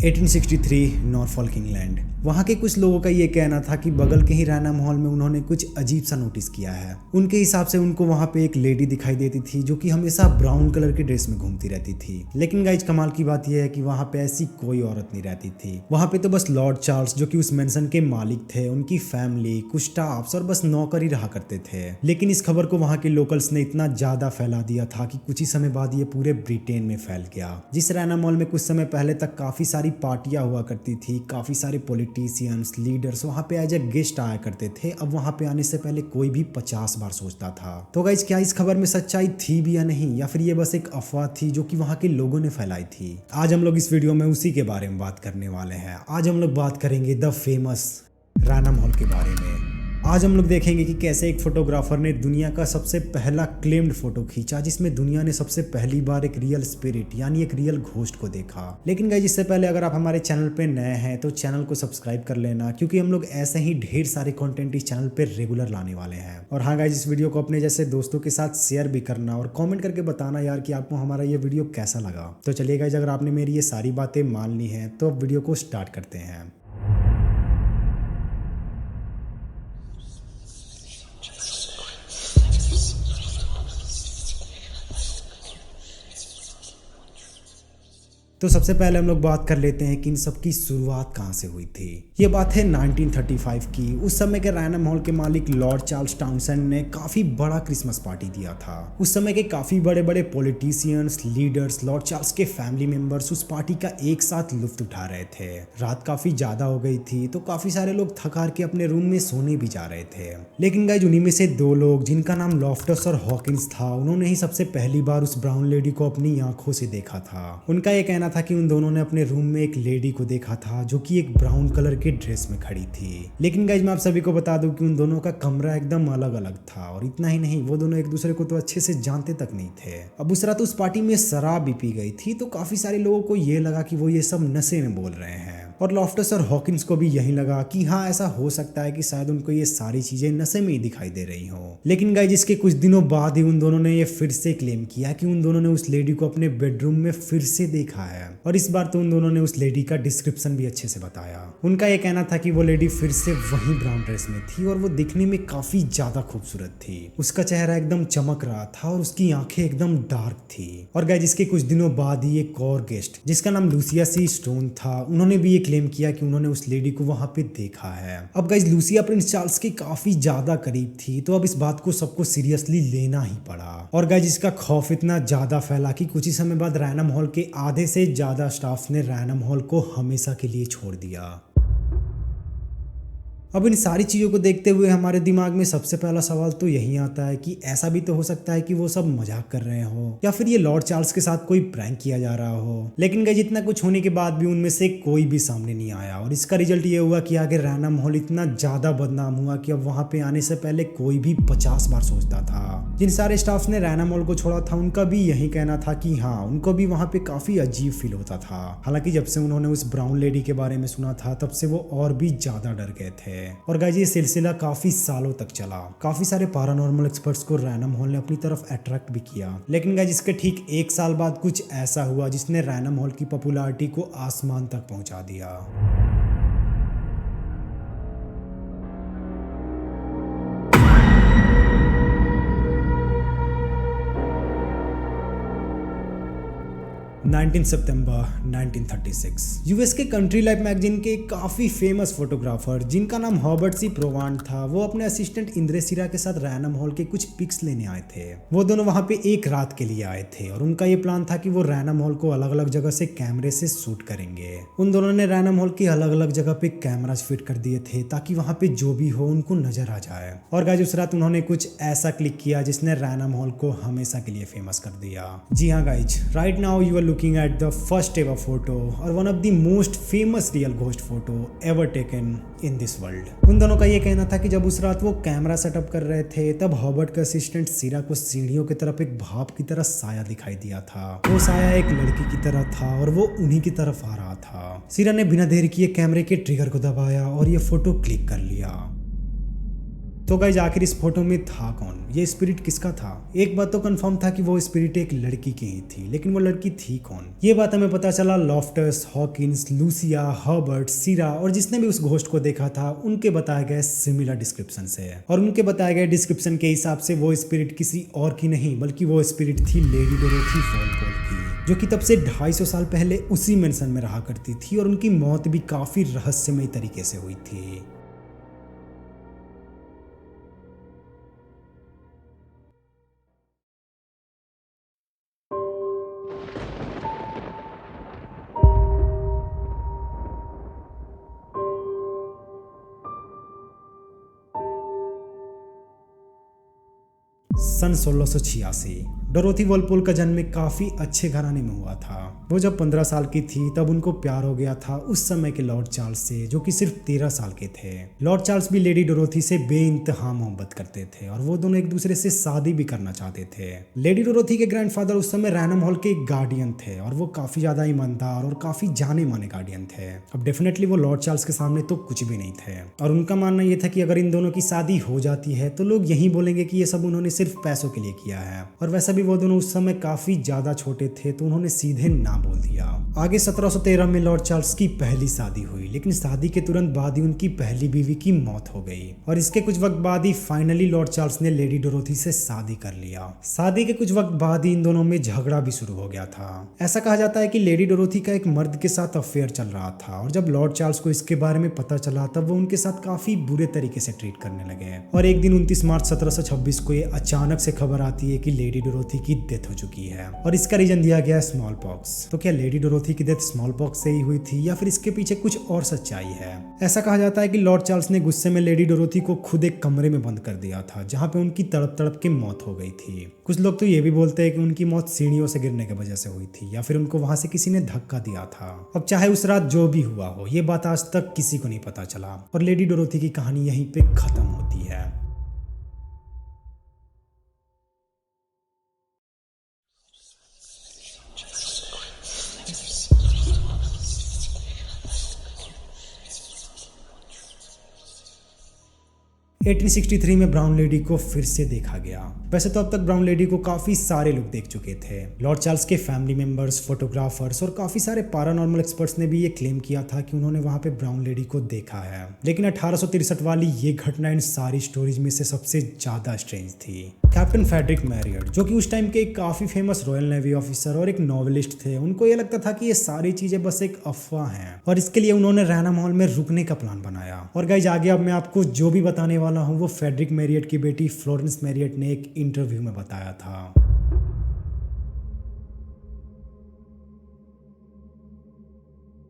1863 नॉरफॉल्क England. वहाँ के कुछ लोगों का ये कहना था कि बगल के ही रैनम हॉल में उन्होंने कुछ अजीब सा नोटिस किया है। उनके हिसाब से उनको वहाँ पे एक लेडी दिखाई देती थी जो कि हमेशा ब्राउन कलर के ड्रेस में घूमती रहती थी। लेकिन गाइज कमाल की बात यह है कि वहाँ पे ऐसी कोई औरत नहीं रहती थी। वहाँ पे तो बस लॉर्ड चार्ल्स जो कि उस मेंशन के मालिक थे, उनकी फैमिली, कुछ स्टाफ्स और बस नौकर ही रहा करते थे। लेकिन इस खबर को वहाँ के लोकल्स ने इतना ज्यादा फैला दिया था कि कुछ ही समय बाद ये पूरे ब्रिटेन में फैल गया। जिस रैनम हॉल में कुछ समय पहले तक काफी सारी पार्टियां हुआ करती थी, काफी सारे पॉलिटिशियंस, लीडर्स वहां पे एज ए गेस्ट आया करते थे, अब वहां पे आने से पहले कोई भी 50 बार सोचता था। तो गाइस क्या इस खबर में सच्चाई थी भी या नहीं, या फिर ये बस एक अफवाह थी जो कि वहां के लोगों ने फैलाई थी? आज हम लोग इस वीडियो में उसी के बारे में बात करने वाले हैं। आज हम लोग बात करेंगे द फेमस रैनम हॉल के बारे में। आज हम लोग देखेंगे कि कैसे एक फोटोग्राफर ने दुनिया का सबसे पहला क्लेम्ड फोटो खींचा जिसमें दुनिया ने सबसे पहली बार एक रियल स्पिरिट यानी एक रियल घोस्ट को देखा। लेकिन गाइस इससे पहले अगर आप हमारे चैनल पे नए हैं तो चैनल को सब्सक्राइब कर लेना, क्योंकि हम लोग ऐसे ही ढेर सारे कंटेंट इस चैनल पे रेगुलर लाने वाले हैं। और हाँ गाइस, इस वीडियो को अपने जैसे दोस्तों के साथ शेयर भी करना और कॉमेंट करके बताना यार कि आपको हमारा ये वीडियो कैसा लगा। तो चलिए गाइस, अगर आपने मेरी ये सारी बातें मान ली हैं तो अब वीडियो को स्टार्ट करते हैं। तो सबसे पहले हम लोग बात कर लेते हैं कि इन सब की शुरुआत कहाँ से हुई थी। ये बात है 1935 की। उस समय के रैनम हॉल के मालिक लॉर्ड चार्ल्स टाउनसेंड ने काफी बड़ा क्रिसमस पार्टी दिया था। उस समय के काफी बड़े बड़े पॉलिटिशियंस, लीडर्स, लॉर्ड चार्ल्स के फैमिली मेंबर्स उस पार्टी का एक साथ लुत्फ उठा रहे थे। रात काफी ज्यादा हो गई थी तो काफी सारे लोग थक हार के अपने रूम में सोने भी जा रहे थे। लेकिन गाइस उन्हीं में से दो लोग जिनका नाम लॉफ्टस और हॉकिंस था, उन्होंने ही सबसे पहली बार उस ब्राउन लेडी को अपनी आंखों से देखा था। उनका ये कहना था कि उन दोनों ने अपने रूम में एक लेडी को देखा था जो कि एक ब्राउन कलर के ड्रेस में खड़ी थी। लेकिन गाइस मैं आप सभी को बता दूं कि उन दोनों का कमरा एकदम अलग अलग था, और इतना ही नहीं, वो दोनों एक दूसरे को तो अच्छे से जानते तक नहीं थे। अब उस रात उस पार्टी में शराब भी पी गई थी तो काफी सारे लोगों को ये लगा कि वो ये सब नशे में बोल रहे हैं, और लॉफ्टस और हॉकिंस को भी यही लगा कि हाँ ऐसा हो सकता है कि शायद उनको ये सारी चीजें नशे में ही दिखाई दे रही हो। लेकिन गाइस इसके कुछ दिनों बाद ही उन दोनों ने ये फिर से क्लेम किया कि उन दोनों ने उस लेडी को अपने बेडरूम में फिर से देखा है, और इस बार तो उन दोनों ने उस लेडी का डिस्क्रिप्शन भी अच्छे से बताया। उनका ये कहना था कि वो लेडी फिर से वही ब्राउन ड्रेस में थी और वो दिखने में काफी ज्यादा खूबसूरत थी। उसका चेहरा एकदम चमक रहा था और उसकी आंखें एकदम डार्क थी। और गाइस इसके कुछ दिनों बाद ही एक और गेस्ट जिसका नाम लूसिया सी स्टोन था, उन्होंने भी ये क्लेम किया कि उन्होंने उस लेडी को वहां पे देखा है। अब गाइस लूसिया प्रिंस चार्ल्स के काफी ज्यादा करीब थी तो अब इस बात को सबको सीरियसली लेना ही पड़ा। और गाइस इसका खौफ इतना ज्यादा फैला कि कुछ ही समय बाद रैनम हॉल के आधे से ज्यादा स्टाफ ने रैनम हॉल को हमेशा के लिए छोड़ दिया। अब इन सारी चीज़ों को देखते हुए हमारे दिमाग में सबसे पहला सवाल तो यही आता है कि ऐसा भी तो हो सकता है कि वो सब मजाक कर रहे हो, या फिर ये लॉर्ड चार्ल्स के साथ कोई प्रैंक किया जा रहा हो। लेकिन गाइस इतना कुछ होने के बाद भी उनमें से कोई भी सामने नहीं आया, और इसका रिजल्ट ये हुआ कि आगे रैनम हॉल इतना ज़्यादा बदनाम हुआ कि अब वहाँ पे आने से पहले कोई भी 50 बार सोचता था। जिन सारे स्टाफ ने रैनम हॉल को छोड़ा था उनका भी यही कहना था कि हाँ उनको भी वहाँ पे काफ़ी अजीब फील होता था। हालांकि जब से उन्होंने उस ब्राउन लेडी के बारे में सुना था तब से वो और भी ज़्यादा डर गए थे। और गाइस ये सिलसिला काफी सालों तक चला। काफी सारे पैरानॉर्मल एक्सपर्ट्स को रैनम हॉल ने अपनी तरफ अट्रैक्ट भी किया। लेकिन गाइस इसके ठीक एक साल बाद कुछ ऐसा हुआ जिसने रैनम हॉल की पॉपुलैरिटी को आसमान तक पहुंचा दिया। 19 सितंबर 1936 यूएस के कंट्री लाइफ मैगजीन के काफी फेमस फोटोग्राफर जिनका नाम हॉबर्ट सी प्रोवांट था, वो अपने असिस्टेंट इंद्रे सिरा के साथ रैनम हॉल के कुछ पिक्स लेने आए थे। वो दोनों वहां पे एक रात के लिए आए थे और उनका ये प्लान था कि वो रैनम हॉल को अलग अलग जगह से कैमरे से शूट करेंगे। उन दोनों ने रैनम हॉल की अलग अलग जगह पे कैमरास फिट कर दिए थे ताकि वहां पे जो भी हो उनको नजर आ जाए। और गाइस उस रात उन्होंने कुछ ऐसा क्लिक किया जिसने रैनम हॉल को हमेशा के लिए फेमस कर दिया। जी हाँ guys, right now you are looking at the first ever photo और one of the most famous real ghost photo ever taken in this world. उन दोनों का ये कहना था कि जब उस रात वो कैमरा सेटअप कर रहे थे तब हॉबर्ट का असिस्टेंट सिरा को सीढ़ियों की तरफ एक भाप की तरह साया दिखाई दिया था। वो साया एक लड़की की तरह था और वो उन्हीं की तरफ आ रहा था। सिरा ने बिना देर किए कैमरे के ट्रिगर को दबाया और ये फोटो क्लिक कर लिया। तो गाइस आखिर इस फोटो में था कौन, ये स्पिरिट किसका था? एक बात तो कंफर्म था कि वो स्पिरिट एक लड़की की ही थी, लेकिन वो लड़की थी कौन? ये बात हमें पता चला लॉफ्टस, हॉकिंस, लूसिया, हर्बर्ट, सीरा और जिसने भी उस घोस्ट को देखा था उनके बताए गए सिमिलर डिस्क्रिप्शन से। और उनके बताए गए डिस्क्रिप्शन के हिसाब से वो स्पिरिट किसी और की नहीं बल्कि वो स्पिरिट थी लेडी डोरोथी वॉलपोल की, जो कि तब से 250 साल पहले उसी मेंशन में रहा करती थी और उनकी मौत भी काफी रहस्यमय तरीके से हुई थी। सन 1686 डोरोथी वॉलपोल का जन्म एक काफी अच्छे घराने में हुआ था। वो जब 15 साल की थी तब उनको प्यार हो गया था उस समय के लॉर्ड चार्ल्स से, जो कि सिर्फ 13 साल के थे। लॉर्ड चार्ल्स भी लेडी डोरोथी से बेइंतहा मोहब्बत करते थे और वो दोनों एक दूसरे से शादी भी करना चाहते थे। लेडी डोरोथी के ग्रैंडफादर उस समय रैनम हॉल के एक गार्डियन थे और वो काफी ज्यादा ईमानदार और काफी जाने माने गार्डियन थे। अब डेफिनेटली वो लॉर्ड चार्ल्स के सामने तो कुछ भी नहीं थे और उनका मानना ये था कि अगर इन दोनों की शादी हो जाती है तो लोग यही बोलेंगे कि ये सब उन्होंने सिर्फ पैसों के लिए किया है। और वैसा भी वो दोनों उस समय काफी ज्यादा छोटे थे तो उन्होंने सीधे ना बोल दिया। आगे 1713 में लॉर्ड चार्ल्स की पहली शादी हुई, लेकिन शादी के तुरंत बाद ही उनकी पहली बीवी की मौत हो गई और इसके कुछ वक्त बाद ही फाइनली लॉर्ड चार्ल्स ने लेडी डोरोथी से शादी कर लिया। शादी के कुछ वक्त बाद ही इन दोनों में झगड़ा भी शुरू हो गया था। ऐसा कहा जाता है कि लेडी डोरोथी का एक मर्द के साथ अफेयर चल रहा था और जब लॉर्ड चार्ल्स को इसके बारे में पता चला तब वो उनके साथ काफी बुरे तरीके से ट्रीट करने लगे। और एक दिन 29 मार्च 1726 को ये अचानक से खबर आती है कि लेडी डोरोथी की डेथ हो चुकी है और इसका रीजन दिया गया है स्मॉल पॉक्स। तो क्या लेडी डोरोथी की डेथ स्मॉल पॉक्स से ही हुई थी या फिर इसके पीछे कुछ और सच्चाई है? ऐसा कहा जाता है कि लॉर्ड चार्ल्स ने गुस्से में लेडी डोरोथी को खुद एक कमरे में बंद कर दिया था जहां पे उनकी तड़प तड़प के मौत हो गई थी। कुछ लोग तो ये भी बोलते हैं कि उनकी मौत सीढ़ियों से गिरने की वजह से हुई थी या फिर उनको वहां से किसी ने धक्का दिया था। अब चाहे उस रात जो भी हुआ हो, ये बात आज तक किसी को नहीं पता चला और लेडी डोरोथी की कहानी यहीं पे खत्म होती है। सन 1863 में ब्राउन लेडी को फिर से देखा गया। वैसे तो अब तक ब्राउन लेडी को काफी सारे लोग देख चुके थे। लॉर्ड चार्ल्स के फैमिली मेंबर्स, फोटोग्राफर्स और काफी सारे पैरानॉर्मल एक्सपर्ट्स ने भी ये क्लेम किया था कि उन्होंने वहां पे ब्राउन लेडी को देखा है। लेकिन 1863 वाली ये घटना इन सारी स्टोरीज में से सबसे ज्यादा स्ट्रेंज थी। कैप्टन फ्रेडरिक मैरियट, जो कि उस टाइम के एक काफी फेमस रॉयल नेवी ऑफिसर और एक नॉवेलिस्ट थे, उनको ये लगता था कि ये सारी चीजें बस एक अफवाह हैं और इसके लिए उन्होंने रैनम हॉल में रुकने का प्लान बनाया। और गाइस आगे अब मैं आपको जो भी बताने वाला हूँ वो फ्रेडरिक मैरियट की बेटी फ्लोरेंस मैरियट ने एक इंटरव्यू में बताया था।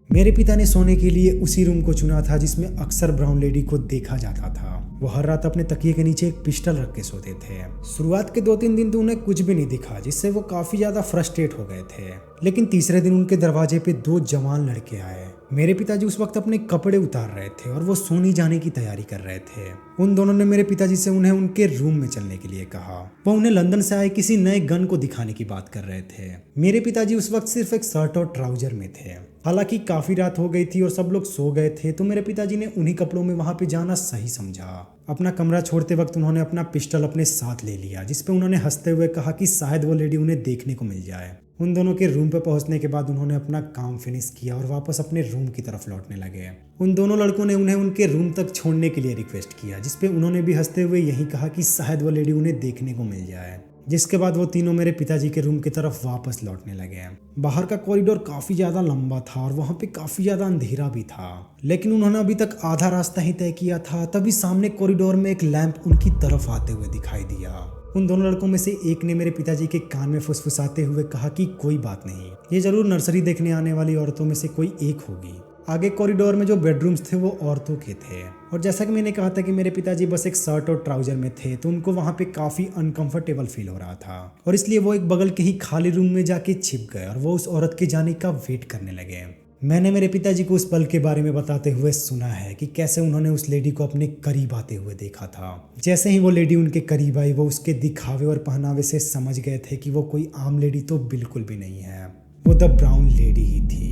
मेरे पिता ने सोने के लिए उसी रूम को चुना था जिसमें अक्सर ब्राउन लेडी को देखा जाता था। वो हर रात अपने तकिए के नीचे एक पिस्टल रख के सोते थे। शुरुआत के 2-3 दिन तो उन्हें कुछ भी नहीं दिखा, जिससे वो काफी ज्यादा फ्रस्ट्रेट हो गए थे। लेकिन तीसरे दिन उनके दरवाजे पे 2 जवान लड़के आए। मेरे पिताजी उस वक्त अपने कपड़े उतार रहे थे और वो सोने जाने की तैयारी कर रहे थे। उन दोनों ने मेरे पिताजी से उन्हें उनके रूम में चलने के लिए कहा। वो उन्हें लंदन से आए किसी नए गन को दिखाने की बात कर रहे थे। मेरे पिताजी उस वक्त सिर्फ एक शर्ट और ट्राउजर में थे। हालांकि काफी रात हो गई थी और सब लोग सो गए थे, तो मेरे पिताजी ने उन्हीं कपड़ों में वहां पे जाना सही समझा। अपना कमरा छोड़ते वक्त उन्होंने अपना पिस्टल अपने साथ ले लिया, जिसपे उन्होंने हंसते हुए कहा कि शायद वो लेडी उन्हें देखने को मिल जाए। उन दोनों के रूम पे पहुंचने के बाद उन्होंने अपना काम फिनिश किया और वापस अपने रूम की तरफ लौटने लगे। उन दोनों लड़कों ने उन्हें उनके रूम तक छोड़ने के लिए रिक्वेस्ट किया, जिसपे उन्होंने भी हंसते हुए यही कहा कि शायद वो लेडी उन्हें देखने को मिल जाए। जिसके बाद वो तीनों मेरे पिताजी के रूम की तरफ वापस लौटने लगे। बाहर का कॉरिडोर काफी ज्यादा लंबा था और वहां पे काफी ज्यादा अंधेरा भी था, लेकिन उन्होंने अभी तक आधा रास्ता ही तय किया था तभी सामने कॉरिडोर में एक लैंप उनकी तरफ आते हुए दिखाई दिया। उन दोनों लड़कों में से एक ने मेरे पिताजी के कान में फुसफुसाते हुए कहा कि कोई बात नहीं, ये जरूर नर्सरी देखने आने वाली औरतों में से कोई एक होगी। आगे कॉरिडोर में जो बेडरूम्स थे वो औरतों के थे और जैसा कि मैंने कहा था कि मेरे पिताजी बस एक शर्ट और ट्राउजर में थे, तो उनको वहां पे काफी अनकंफर्टेबल फील हो रहा था और इसलिए वो एक बगल के ही खाली रूम में जाके छिप गए और वो उस औरत के जाने का वेट करने लगे। मैंने मेरे पिताजी को उस पल के बारे में बताते हुए सुना है कि कैसे उन्होंने उस लेडी को अपने करीब आते हुए देखा था। जैसे ही वो लेडी उनके करीब आई, वो उसके दिखावे और पहनावे से समझ गए थे कि वो कोई आम लेडी तो बिल्कुल भी नहीं है, वो द ब्राउन लेडी ही थी।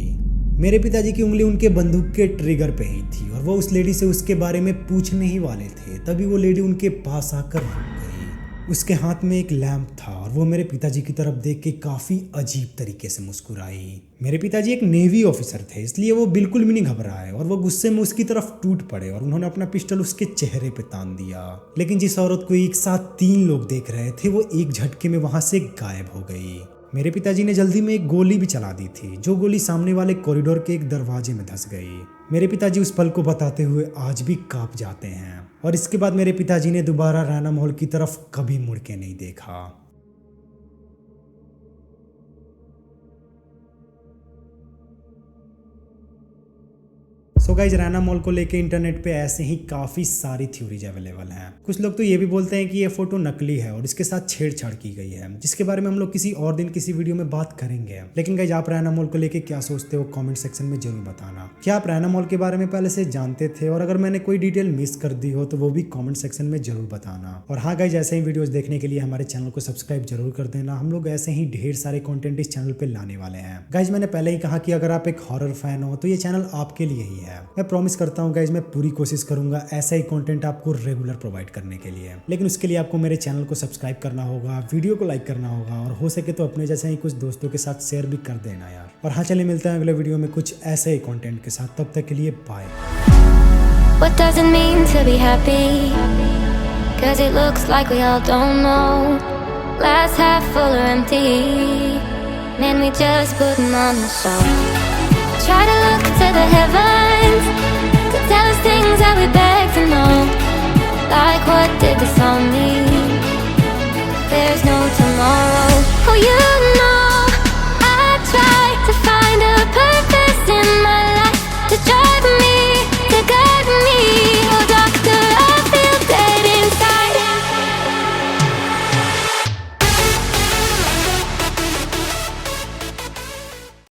मेरे पिताजी की उंगली उनके बंदूक के ट्रिगर पे ही थी और वो उस लेडी से उसके बारे में पूछने ही वाले थे, तभी वो लेडी उनके पास आकर रुक गई। उसके हाथ में एक लैंप था और वो मेरे पिताजी की तरफ देख के काफ़ी अजीब तरीके से मुस्कुराई। मेरे पिताजी एक नेवी ऑफिसर थे, इसलिए वो बिल्कुल भी नहीं घबराए और वो गुस्से में उसकी तरफ टूट पड़े और उन्होंने अपना पिस्टल उसके चेहरे पे तान दिया। लेकिन जिस औरत को एक साथ 3 लोग देख रहे थे वो एक झटके में वहां से गायब हो गई। मेरे पिताजी ने जल्दी में एक गोली भी चला दी थी, जो गोली सामने वाले कॉरिडोर के एक दरवाजे में धंस गई। मेरे पिताजी उस पल को बताते हुए आज भी कांप जाते हैं और इसके बाद मेरे पिताजी ने दोबारा रैना मॉल की तरफ कभी मुड़ के नहीं देखा। सो गाइज, रैना मॉल को लेके इंटरनेट पे ऐसे ही काफ़ी सारी थ्योरीज अवेलेबल हैं। कुछ लोग तो ये भी बोलते हैं कि ये फोटो नकली है और इसके साथ छेड़छाड़ की गई है, जिसके बारे में हम लोग किसी और दिन किसी वीडियो में बात करेंगे। लेकिन गाइज, आप रैना मॉल को लेके क्या सोचते हो कमेंट सेक्शन में जरूर बताना। क्या आप रैना मॉल के बारे में पहले से जानते थे, और अगर मैंने कोई डिटेल मिस कर दी हो तो वो भी कॉमेंट सेक्शन में जरूर बताना। और हाँ गाइज, ऐसे ही वीडियोज देखने के लिए हमारे चैनल को सब्सक्राइब जरूर कर देना। हम लोग ऐसे ही ढेर सारे कॉन्टेंट इस चैनल पर लाने वाले हैं। गाइज, मैंने पहले ही कहा कि अगर आप एक हॉरर फैन हो तो ये चैनल आपके लिए ही है। मैं प्रॉमिस करता हूँ गाइज, मैं पूरी कोशिश करूंगा ऐसा ही कंटेंट आपको रेगुलर प्रोवाइड करने के लिए। लेकिन उसके लिए आपको मेरे चैनल को सब्सक्राइब करना होगा, वीडियो को लाइक करना होगा और हो सके तो अपने जैसे ही कुछ दोस्तों के साथ शेयर भी कर देना यार। और हाँ, चलिए मिलते हैं अगले वीडियो में कुछ ऐसे ही कंटेंट के साथ। तब तक के लिए bye. What does it mean to be happy? 'Cause it looks like we all don't know. Glass half full or empty. Man, we just putting on the show. Try to look to the heavens to tell us things that we beg to know. Like what did the song mean? There's no tomorrow. Oh, you